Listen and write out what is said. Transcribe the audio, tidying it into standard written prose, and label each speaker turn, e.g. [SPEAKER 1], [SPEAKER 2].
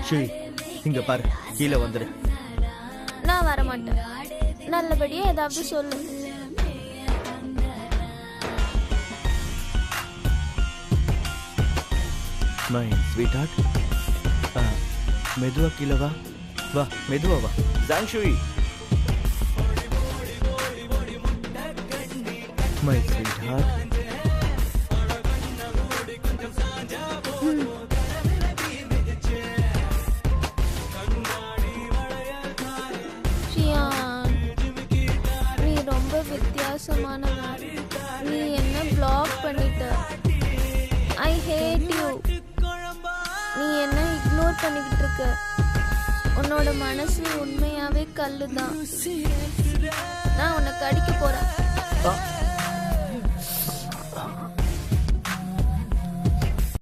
[SPEAKER 1] ஸ்ரீ இங்க பாரு, கீழே வந்துடு.
[SPEAKER 2] நான் வர மாட்டேன். நல்லபடியா ஏதாவது சொல்லு.
[SPEAKER 1] மை ஸ்வீட் ஹார்ட், மெதுவா கீழே வா. வா, மெதுவா வா. ஜாங்ஷுய், மை ஸ்வீட் ஹார்ட்.
[SPEAKER 2] நீ ரொம்ப வித்தியாசமானவன். நீ என்ன பிளாக் பண்ணிட்ட. ஐ ஹேட் யூ. நீ என்ன இக்னோர் பண்ணிக்கிட்டு இருக்க. உன்னோட மனசு உண்மையாவே கல்லுதான். நான் உன்னை கடிக்க போறேன்.